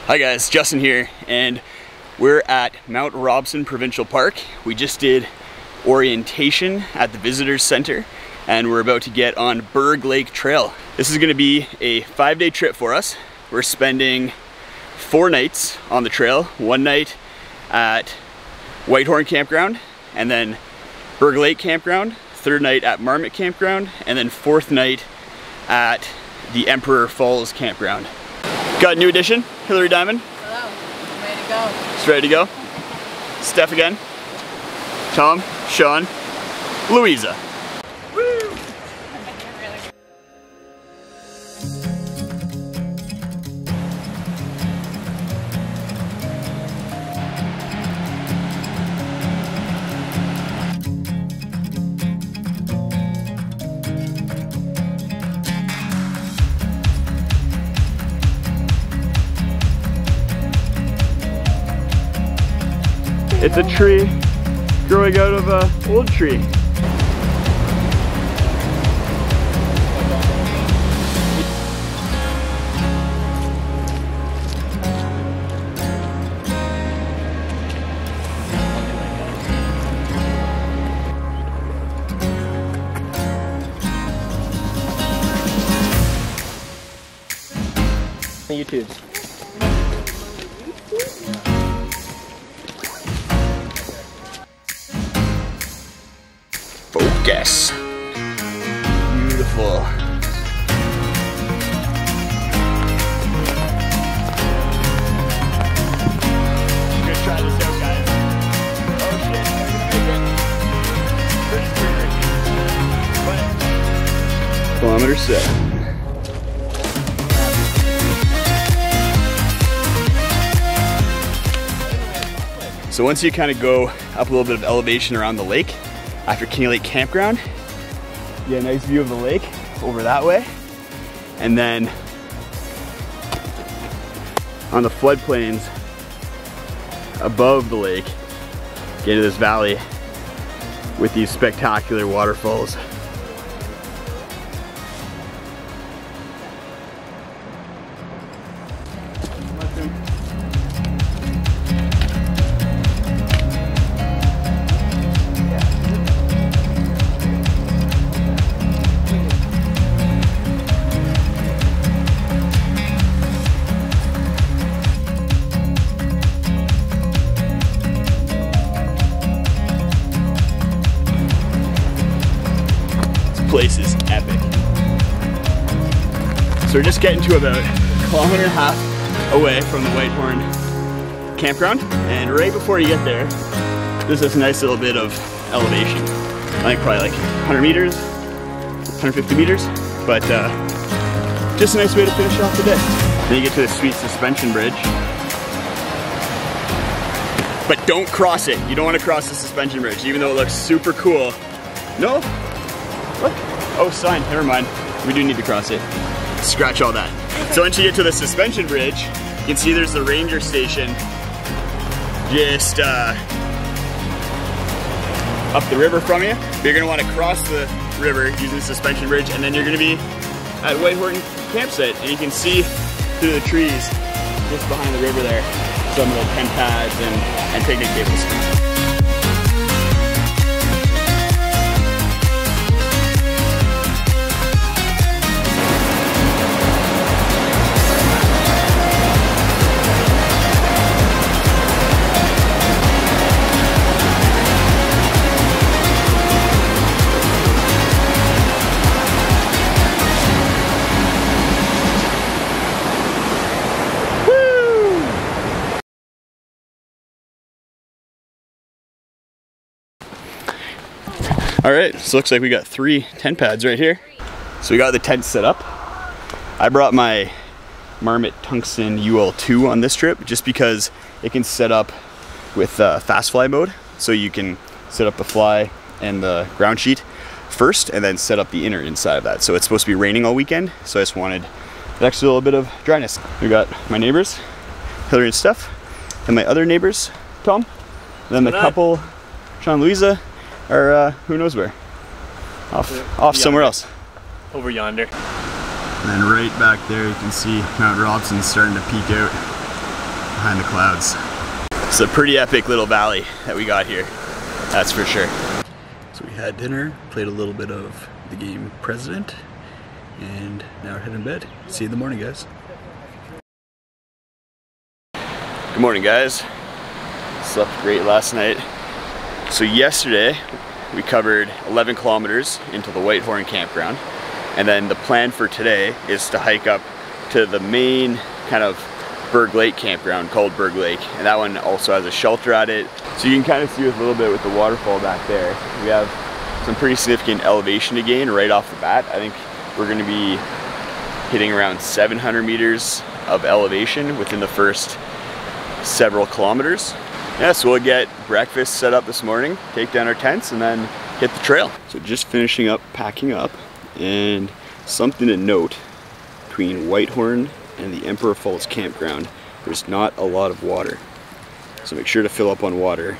Hi guys, Justin here, and we're at Mount Robson Provincial Park. We just did orientation at the Visitors Center, and we're about to get on Berg Lake Trail. This is gonna be a 5-day trip for us. We're spending 4 nights on the trail. 1 night at Whitehorn Campground, and then Berg Lake Campground. 3rd night at Marmot Campground, and then 4th night at the Emperor Falls Campground. Got a new addition, Hillary Diamond. Hello, I'm ready to go. It's ready to go. Steph again. Tom, Sean, Louisa. Woo! It's a tree growing out of an old tree. YouTube's. Focus. Beautiful. I'm gonna try this out, guys. Oh shit, I'm gonna make it. Kilometer 7. So once you kind of go up a little bit of elevation around the lake, after Canadian Lake Campground, you get a nice view of the lake over that way. And then on the floodplains above the lake, get into this valley with these spectacular waterfalls. Place is epic. So we're just getting to about 1.5 kilometers away from the Whitehorn campground, and right before you get there, there's this nice little bit of elevation. I think probably like 100 meters, 150 meters, but just a nice way to finish off the day. Then you get to the sweet suspension bridge. But don't cross it. You don't want to cross the suspension bridge, even though it looks super cool. No? What? Oh, sign, never mind. We do need to cross it. Scratch all that. So once you get to the suspension bridge, you can see there's the ranger station just up the river from you. You're gonna wanna cross the river using the suspension bridge, and then you're gonna be at Whitehorn campsite, and you can see through the trees just behind the river there some of the tent pads and picnic tables. All right, so looks like we got 3 tent pads right here. So we got the tent set up. I brought my Marmot Tungsten UL2 on this trip just because it can set up with fast fly mode. So you can set up the fly and the ground sheet first and then set up the inner inside of that. So it's supposed to be raining all weekend, so I just wanted an extra little bit of dryness. We got my neighbors, Hillary and Steph, and my other neighbors, Tom, and then the couple, Sean and Louisa, are who knows where. Off somewhere else. Over yonder. And then right back there you can see Mount Robson starting to peek out. behind the clouds. It's a pretty epic little valley that we got here, that's for sure. So we had dinner, played a little bit of the game President, and now we're heading to bed. See you in the morning, guys. Good morning, guys. Slept great last night. So yesterday we covered 11 kilometers into the Whitehorn campground, and then the plan for today is to hike up to the main kind of Berg Lake campground called Berg Lake, and that one also has a shelter at it. So you can kind of see a little bit with the waterfall back there. We have some pretty significant elevation to gain right off the bat. I think we're going to be hitting around 700 meters of elevation within the first several kilometers. Yeah, so we'll get breakfast set up this morning, take down our tents, and then hit the trail. So just finishing up packing up, and something to note between Whitehorn and the Emperor Falls campground, there's not a lot of water. So make sure to fill up on water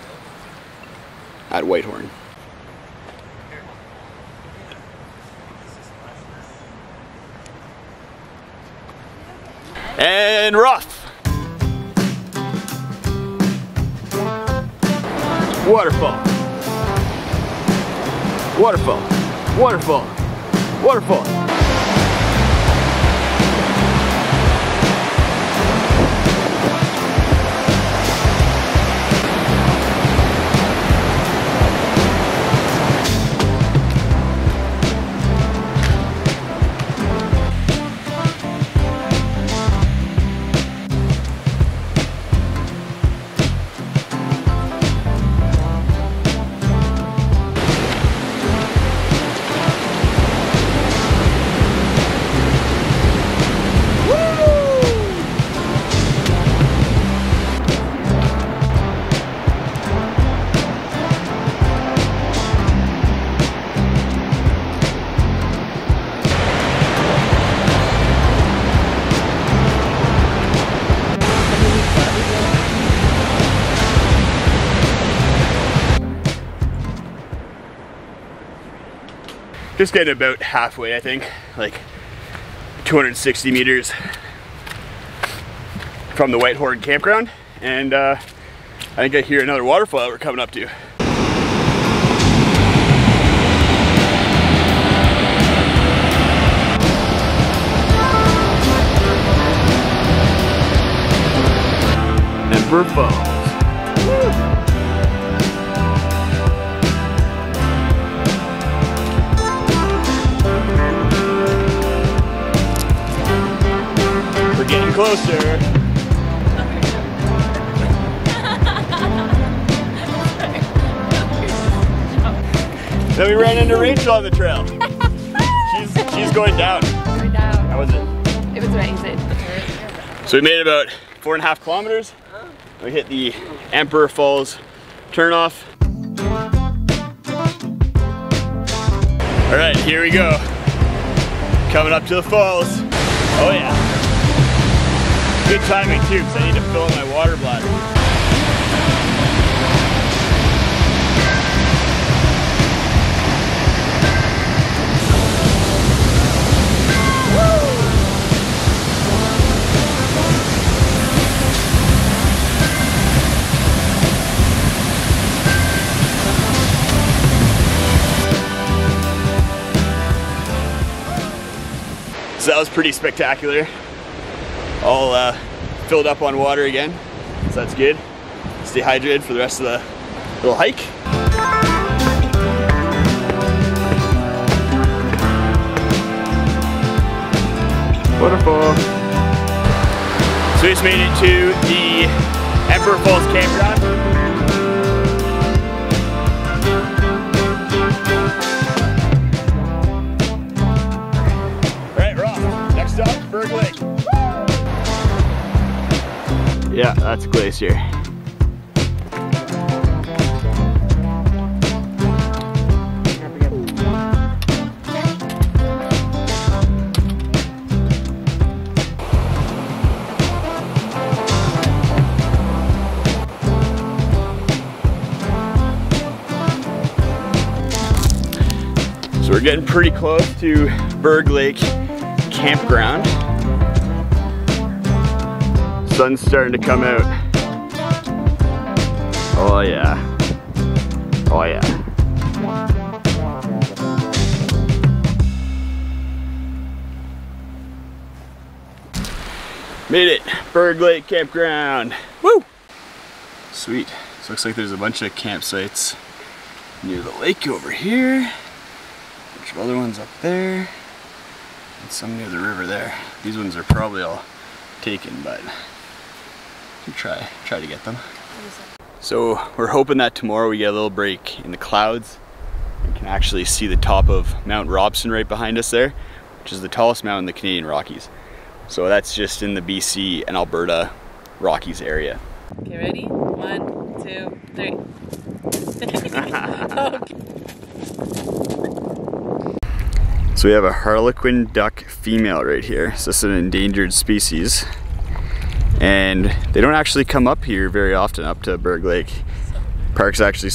at Whitehorn. And rough. Waterfall. Waterfall. Waterfall. Waterfall. Just getting about halfway, I think, like 260 meters from the Whitehorn campground, and I think I hear another waterfall that we're coming up to. Emperor Falls. Woo. Getting closer. Then we ran into Rachel on the trail. She's going down. Going down. How was it? It was amazing. So we made about 4.5 kilometers. We hit the Emperor Falls turnoff. All right, here we go. Coming up to the falls. Oh yeah. Good timing too, because I need to fill up my water bladder. So that was pretty spectacular. All filled up on water again, so that's good. Stay hydrated for the rest of the little hike. Waterfall. So we just made it to the Emperor Falls campground. All right, we're off. Next stop, Berg Lake. Yeah, that's a glacier. So we're getting pretty close to Berg Lake campground. Sun's starting to come out. Oh yeah. Oh yeah. Made it! Berg Lake Campground! Woo! Sweet. So looks like there's a bunch of campsites near the lake over here. A bunch of other ones up there. And some near the river there. These ones are probably all taken, but we'll try to get them. So we're hoping that tomorrow we get a little break in the clouds and can actually see the top of Mount Robson right behind us there, which is the tallest mountain in the Canadian Rockies. So that's just in the BC and Alberta Rockies area. Okay, ready? 1, 2, 3. Okay. So we have a harlequin duck female right here. So this is an endangered species. And they don't actually come up here very often, up to Berg Lake. Parks actually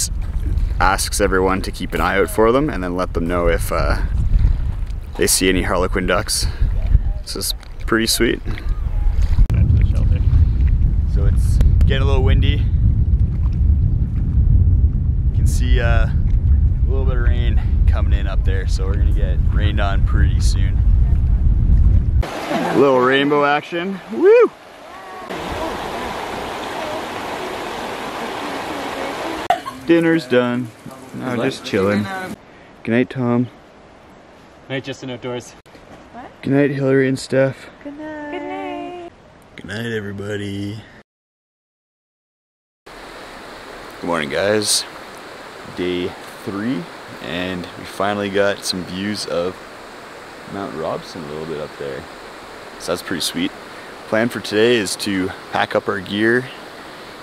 asks everyone to keep an eye out for them and then let them know if they see any harlequin ducks. This is pretty sweet. So it's getting a little windy. You can see a little bit of rain coming in up there, so we're gonna get rained on pretty soon. A little rainbow action. Woo! Dinner's done. Now just chilling. Good night, Tom. Good night, Justin Outdoors. Good night, Hillary and Steph. Good night. Good night. Good night, everybody. Good morning, guys. Day 3, and we finally got some views of Mount Robson a little bit up there. So that's pretty sweet. Plan for today is to pack up our gear,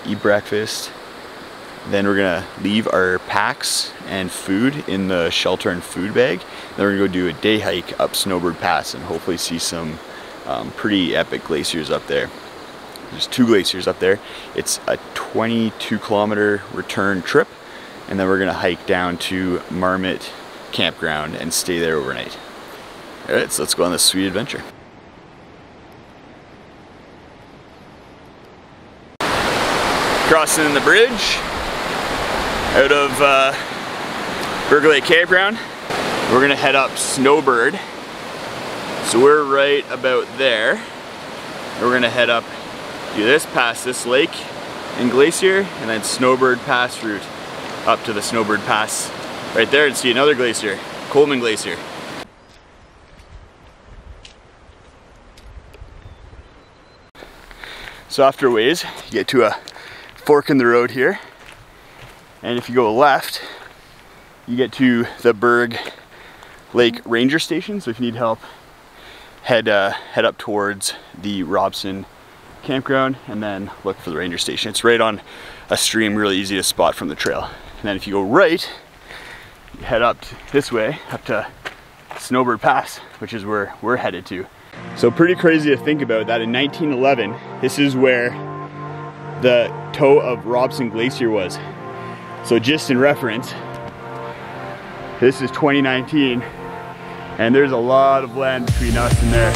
eat breakfast, then we're gonna leave our packs and food in the shelter and food bag. Then we're gonna go do a day hike up Snowbird Pass and hopefully see some pretty epic glaciers up there. There's 2 glaciers up there. It's a 22-kilometer return trip, and then we're gonna hike down to Marmot Campground and stay there overnight. All right, so let's go on this sweet adventure. Crossing the bridge out of Berg Lake Campground. We're gonna head up Snowbird. So we're right about there. We're gonna head up, do this, past this lake and glacier, and then Snowbird Pass route up to the Snowbird Pass right there and see another glacier, Coleman Glacier. So after a ways, you get to a fork in the road here. And if you go left, you get to the Berg Lake Ranger Station. So if you need help, head up towards the Robson campground and then look for the ranger station. It's right on a stream, really easy to spot from the trail. And then if you go right, you head up this way, up to Snowbird Pass, which is where we're headed to. So pretty crazy to think about that in 1911, this is where the toe of Robson Glacier was. So just in reference, this is 2019, and there's a lot of land between us and there.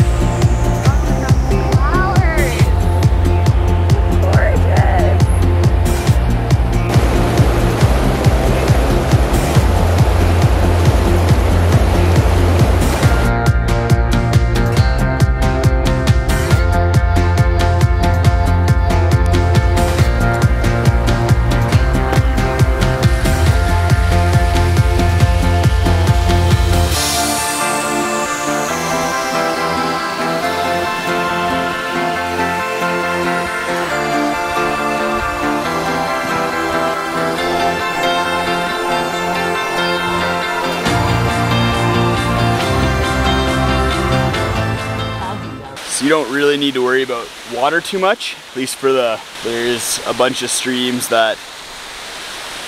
You don't really need to worry about water too much, at least for there's a bunch of streams that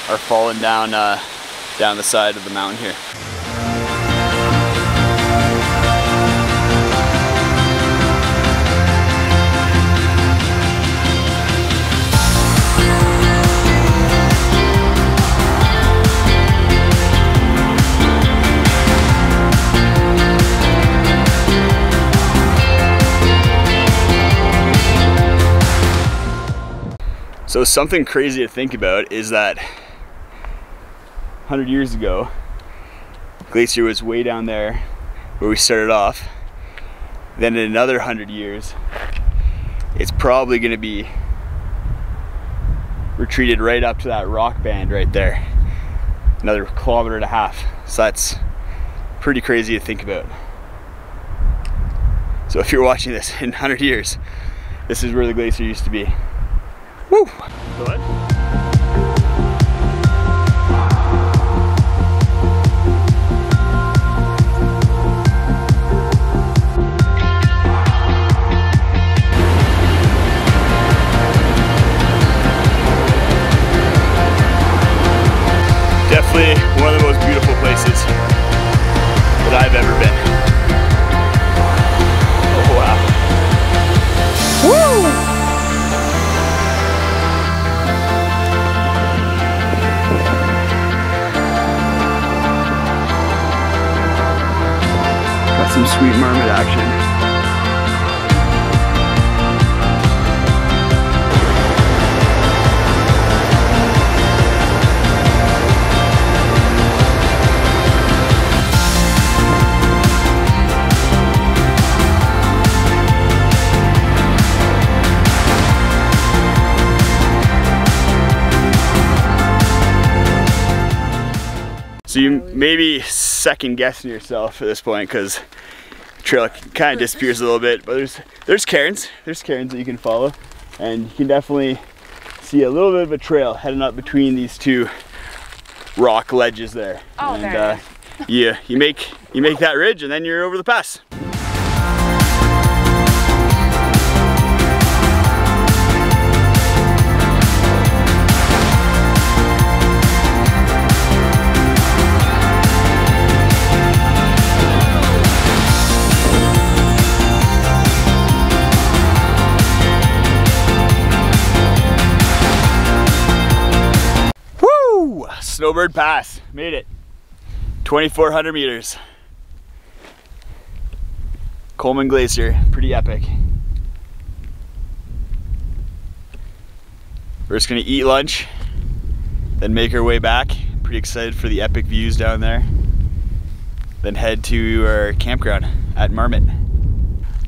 are falling down down the side of the mountain here. So something crazy to think about is that 100 years ago, glacier was way down there where we started off. Then in another 100 years, it's probably gonna be retreated right up to that rock band right there. Another 1.5 kilometers. So that's pretty crazy to think about. So if you're watching this in 100 years, this is where the glacier used to be. Woo! Go ahead. Definitely one of the most beautiful places that I've ever been. Oh wow. Woo! Got some sweet marmot action. So you may be second guessing yourself at this point because the trail kind of disappears a little bit, but there's cairns that you can follow, and you can definitely see a little bit of a trail heading up between these two rock ledges there. Oh, and there it is. you make that ridge and then you're over the pass. Snowbird Pass, made it. 2,400 meters. Coleman Glacier, pretty epic. We're just gonna eat lunch, then make our way back. Pretty excited for the epic views down there. Then head to our campground at Marmot.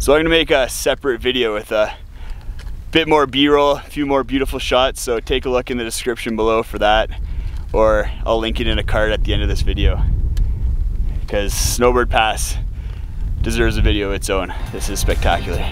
So I'm gonna make a separate video with a bit more B-roll, a few more beautiful shots, so take a look in the description below for that. Or I'll link it in a card at the end of this video, because Snowbird Pass deserves a video of its own. This is spectacular.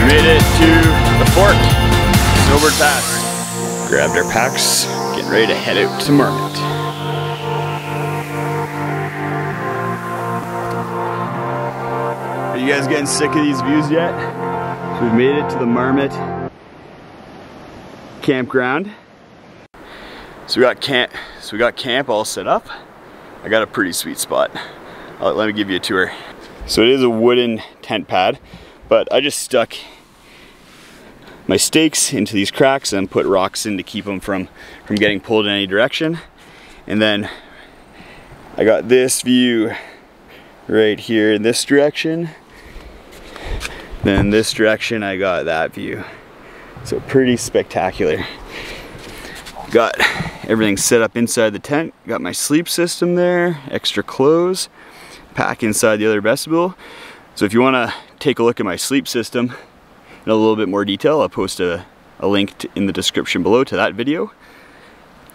Made it to the fort, Snowbird Pass. Grabbed our packs, getting ready to head out to Marmot. Are you guys getting sick of these views yet? So we've made it to the Marmot campground. So we got camp all set up. I got a pretty sweet spot. Let me give you a tour. So it is a wooden tent pad, but I just stuck my stakes into these cracks and put rocks in to keep them from getting pulled in any direction. And then I got this view right here in this direction. Then this direction I got that view. So pretty spectacular. Got everything set up inside the tent. Got my sleep system there, extra clothes, pack inside the other vestibule. So if you want to take a look at my sleep system in a little bit more detail, I'll post a link in the description below to that video.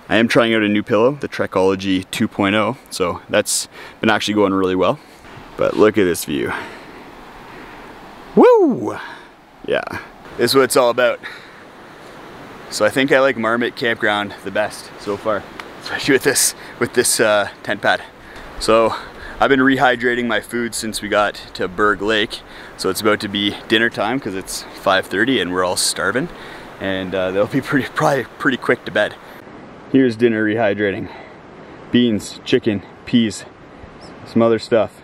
I am trying out a new pillow, the Trekology 2.0, so that's been actually going really well. But look at this view. Woo! Yeah, this is what it's all about. So I think I like Marmot Campground the best so far. especially with this tent pad. So I've been rehydrating my food since we got to Berg Lake. So it's about to be dinner time because it's 5:30 and we're all starving. And they'll be probably pretty quick to bed. Here's dinner rehydrating. Beans, chicken, peas, some other stuff.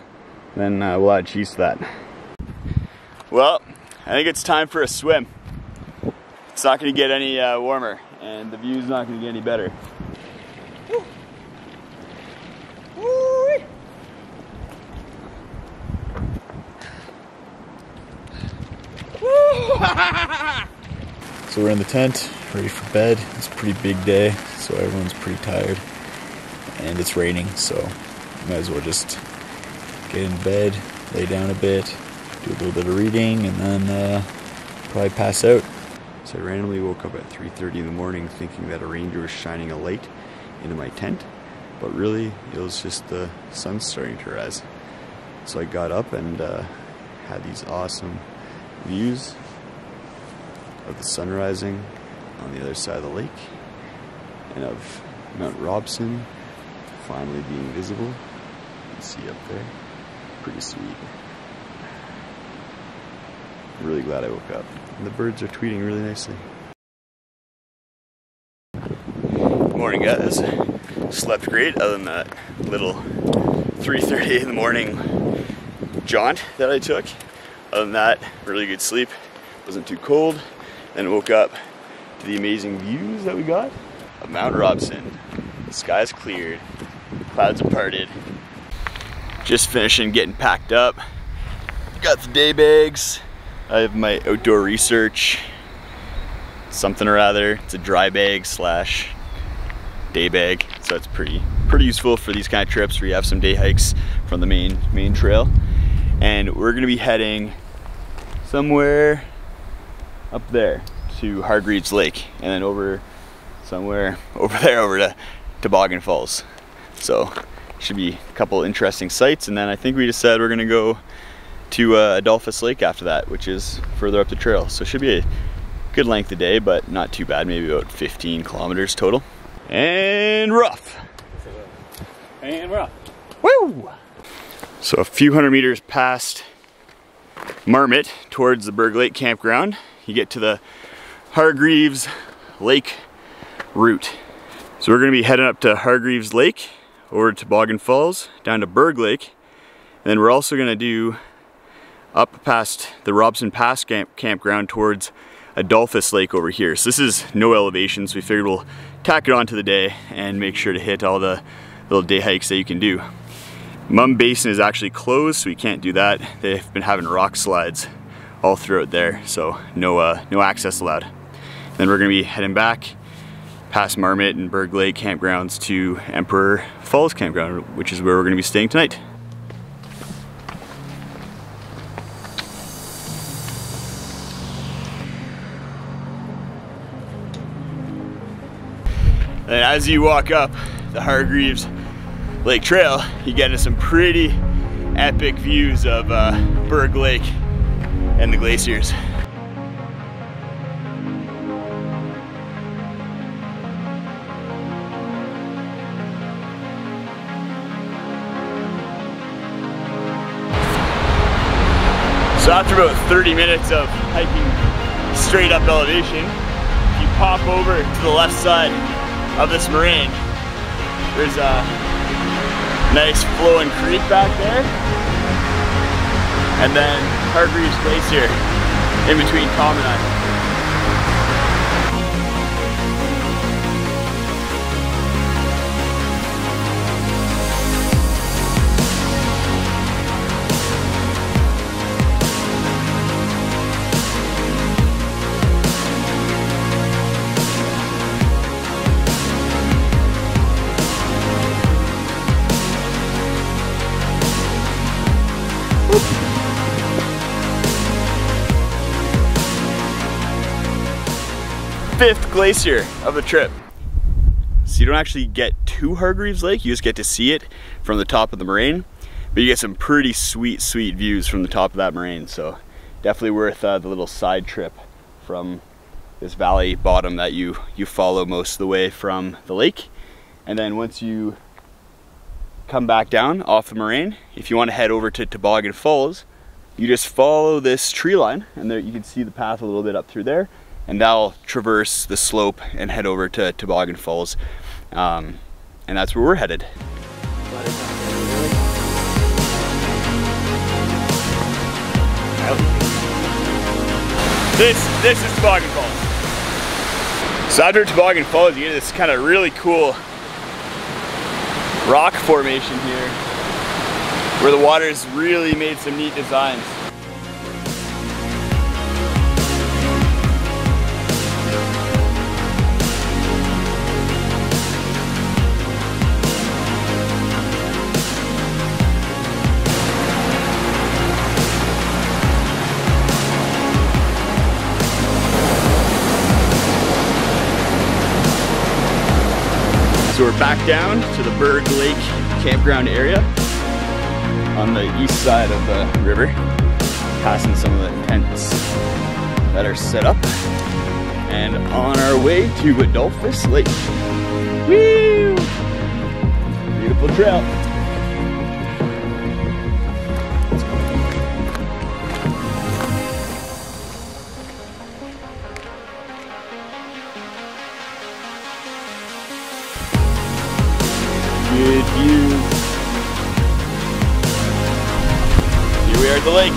Then we'll add cheese to that. Well, I think it's time for a swim. It's not gonna get any warmer and the view's not gonna get any better. Woo. Woo. So we're in the tent, ready for bed. It's a pretty big day, so everyone's pretty tired. And it's raining, so might as well just get in bed, lay down a bit, do a little bit of reading, and then probably pass out. So I randomly woke up at 3:30 in the morning thinking that a ranger was shining a light into my tent, but really it was just the sun starting to rise. So I got up and had these awesome views of the sun rising on the other side of the lake and of Mount Robson finally being visible. You can see up there. Pretty sweet. I'm really glad I woke up. And the birds are tweeting really nicely. Good morning, guys. Slept great other than that little 3:30 in the morning jaunt that I took. Other than that, really good sleep. Wasn't too cold. Then woke up to the amazing views that we got of Mount Robson. The sky's cleared, clouds have parted. Just finishing getting packed up. Got the day bags. I have my outdoor research, something or other. It's a dry bag slash day bag. So it's pretty useful for these kind of trips where you have some day hikes from the main trail. And we're gonna be heading somewhere up there to Hargreaves Lake and then over somewhere over there over to Toboggan Falls. So should be a couple interesting sights, and then I think we just said we're gonna go to Adolphus Lake after that, which is further up the trail. So it should be a good length of day, but not too bad, maybe about 15 kilometers total. And rough. And we're off. Woo! So a few hundred meters past Marmot towards the Berg Lake campground, you get to the Hargreaves Lake route. So we're gonna be heading up to Hargreaves Lake, over to Toboggan Falls, down to Berg Lake, and then we're also gonna do up past the Robson Pass campground towards Adolphus Lake over here. So this is no elevation, so we figured we'll tack it on to the day and make sure to hit all the little day hikes that you can do. Mum Basin is actually closed, so we can't do that. They've been having rock slides all throughout there, so no access allowed. Then we're gonna be heading back past Marmot and Berg Lake campgrounds to Emperor Falls campground, which is where we're gonna be staying tonight. And as you walk up the Hargreaves Lake Trail, you get into some pretty epic views of Berg Lake and the glaciers. So after about 30 minutes of hiking straight up elevation, you pop over to the left side of this moraine. There's a nice flowing creek back there, and then Hargreaves Glacier in between Tom and I. Fifth glacier of the trip. So you don't actually get to Hargreaves Lake, you just get to see it from the top of the moraine, but you get some pretty sweet views from the top of that moraine. So definitely worth the little side trip from this valley bottom that you follow most of the way from the lake, And then once you come back down off the moraine, if you want to head over to Toboggan Falls, you just follow this tree line, and there you can see the path a little bit up through there, and that'll traverse the slope and head over to Toboggan Falls. And that's where we're headed. This is Toboggan Falls. So after Toboggan Falls, you get this kind of really cool rock formation here, where the water's really made some neat designs. So we're back down to the Berg Lake campground area on the east side of the river, passing some of the tents that are set up, and on our way to Adolphus Lake. Woo! Beautiful trail. Good view. Here we are at the lake.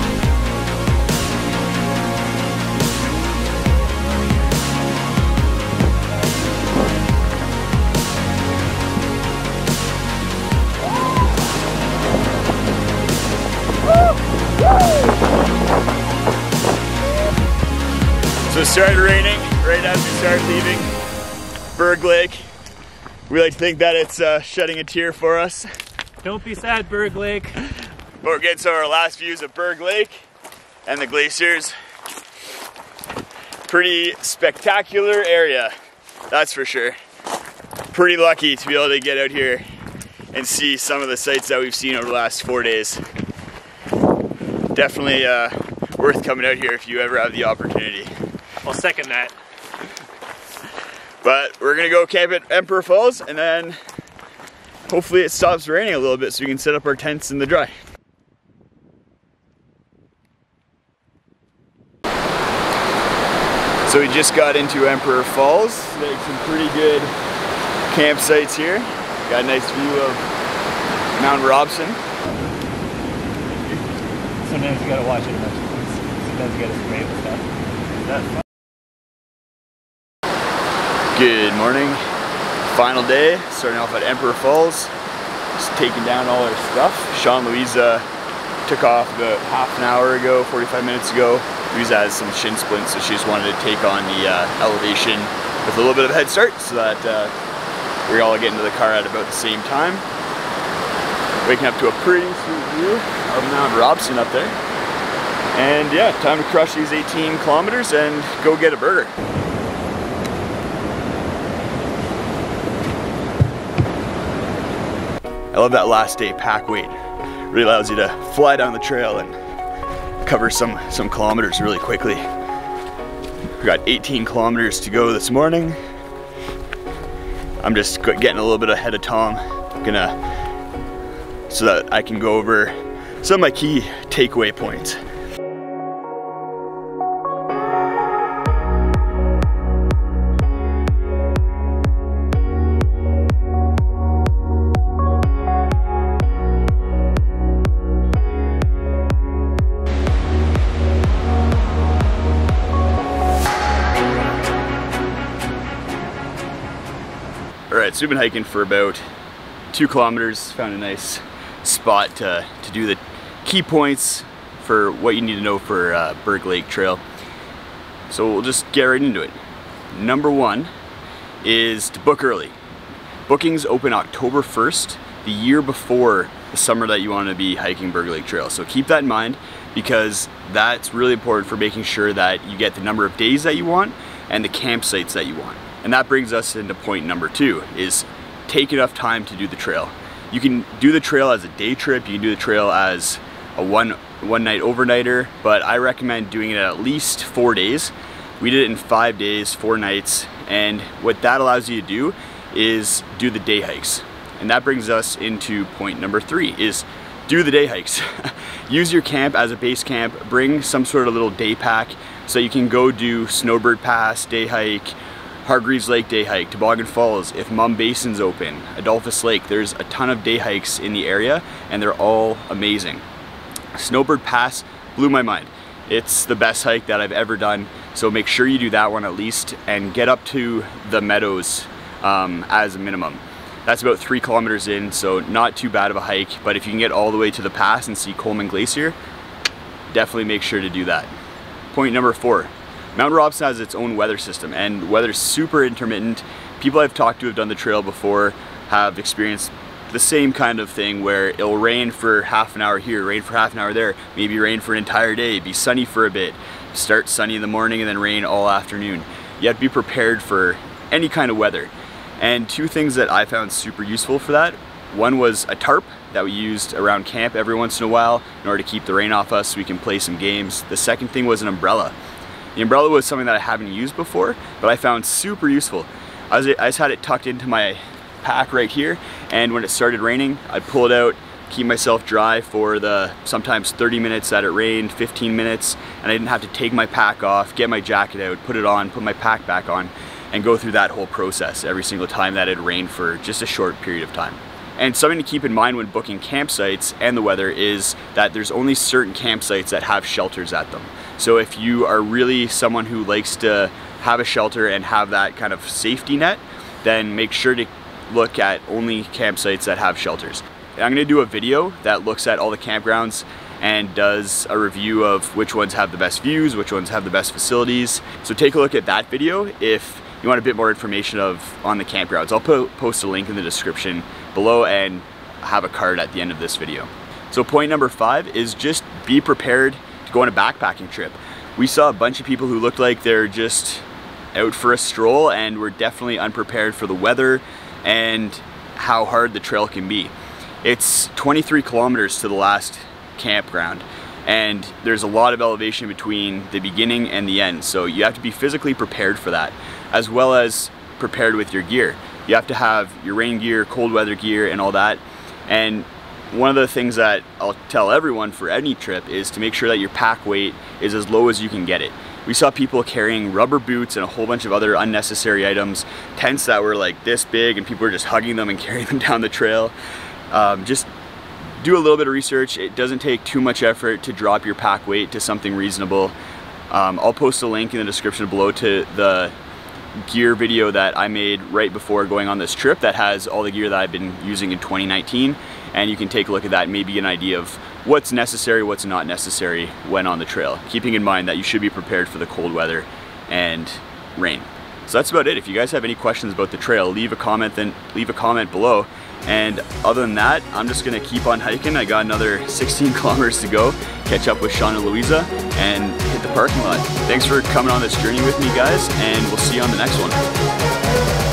So it started raining right as we started leaving Berg Lake. We like to think that it's shedding a tear for us. Don't be sad, Berg Lake. But we're getting some of our last views of Berg Lake and the glaciers. Pretty spectacular area, that's for sure. Pretty lucky to be able to get out here and see some of the sights that we've seen over the last 4 days. Definitely worth coming out here if you ever have the opportunity. I'll second that. But we're gonna go camp at Emperor Falls, and then hopefully it stops raining a little bit so we can set up our tents in the dry. So we just got into Emperor Falls. Like some pretty good campsites here. Got a nice view of Mount Robson. Sometimes you gotta watch it much. Sometimes you gotta spray with stuff. Is that fun? Good morning. Final day, starting off at Emperor Falls. Just taking down all our stuff. Sean Louisa took off about half an hour ago, 45 minutes ago. Louisa has some shin splints, so she just wanted to take on the elevation with a little bit of a head start so that we all get into the car at about the same time. Waking up to a pretty sweet view of Mount Robson up there. And yeah, time to crush these 18 kilometers and go get a burger. I love that last day pack weight. Really allows you to fly down the trail and cover some kilometers really quickly. We got 18 kilometers to go this morning. I'm just getting a little bit ahead of Tom, so that I can go over some of my key takeaway points. Alright, so we've been hiking for about 2 kilometers, found a nice spot to do the key points for what you need to know for Berg Lake Trail. So we'll just get right into it. Number 1 is to book early. Bookings open October 1st, the year before the summer that you want to be hiking Berg Lake Trail. So keep that in mind, because that's really important for making sure that you get the number of days that you want and the campsites that you want. And that brings us into point number 2, is take enough time to do the trail. You can do the trail as a day trip, you can do the trail as a one night overnighter, but I recommend doing it at least 4 days. We did it in 5 days, 4 nights, and what that allows you to do is do the day hikes. And that brings us into point number 3, is do the day hikes. Use your camp as a base camp, bring some sort of little day pack so you can go do Snowbird Pass day hike, Hargreaves Lake day hike, Toboggan Falls, if Mum Basin's open, Adolphus Lake. There's a ton of day hikes in the area and they're all amazing. Snowbird Pass blew my mind. It's the best hike that I've ever done, so make sure you do that one at least and get up to the meadows as a minimum. That's about 3 kilometers in, so not too bad of a hike, but if you can get all the way to the pass and see Coleman Glacier, definitely make sure to do that. Point number 4, Mount Robson has its own weather system, and the weather's super intermittent. People I've talked to have done the trail before have experienced the same kind of thing where it'll rain for half an hour here, rain for half an hour there, maybe rain for an entire day, be sunny for a bit, start sunny in the morning and then rain all afternoon. You have to be prepared for any kind of weather. And 2 things that I found super useful for that. One was a tarp that we used around camp every once in a while in order to keep the rain off us so we can play some games. The second thing was an umbrella. The umbrella was something that I haven't used before, but I found super useful. I just had it tucked into my pack right here, and when it started raining, I'd pull it out, keep myself dry for the sometimes 30 minutes that it rained, 15 minutes, and I didn't have to take my pack off, get my jacket out, put it on, put my pack back on, and go through that whole process every single time that it rained for just a short period of time. And something to keep in mind when booking campsites and the weather is that there's only certain campsites that have shelters at them. So if you are really someone who likes to have a shelter and have that kind of safety net, then make sure to look at only campsites that have shelters. I'm gonna do a video that looks at all the campgrounds and does a review of which ones have the best views, which ones have the best facilities. So take a look at that video if you want a bit more information on the campgrounds. I'll post a link in the description below and have a card at the end of this video. So point number 5 is just be prepared to go on a backpacking trip. We saw a bunch of people who looked like they're just out for a stroll and were definitely unprepared for the weather and how hard the trail can be. It's 23 kilometers to the last campground, and there's a lot of elevation between the beginning and the end, so you have to be physically prepared for that, as well as prepared with your gear. You have to have your rain gear, cold weather gear, and all that. And one of the things that I'll tell everyone for any trip is to make sure that your pack weight is as low as you can get it. We saw people carrying rubber boots and a whole bunch of other unnecessary items, tents that were like this big, and people were just hugging them and carrying them down the trail. Just do a little bit of research. It doesn't take too much effort to drop your pack weight to something reasonable. I'll post a link in the description below to the gear video that I made right before going on this trip that has all the gear that I've been using in 2019, and you can take a look at that and maybe get an idea of what's necessary, what's not necessary when on the trail, keeping in mind that you should be prepared for the cold weather and rain. So that's about it. If you guys have any questions about the trail, leave a comment below. And other than that, I'm just gonna keep on hiking. I got another 16 kilometers to go, catch up with Sean and Louisa, and hit the parking lot. Thanks for coming on this journey with me, guys, and we'll see you on the next one.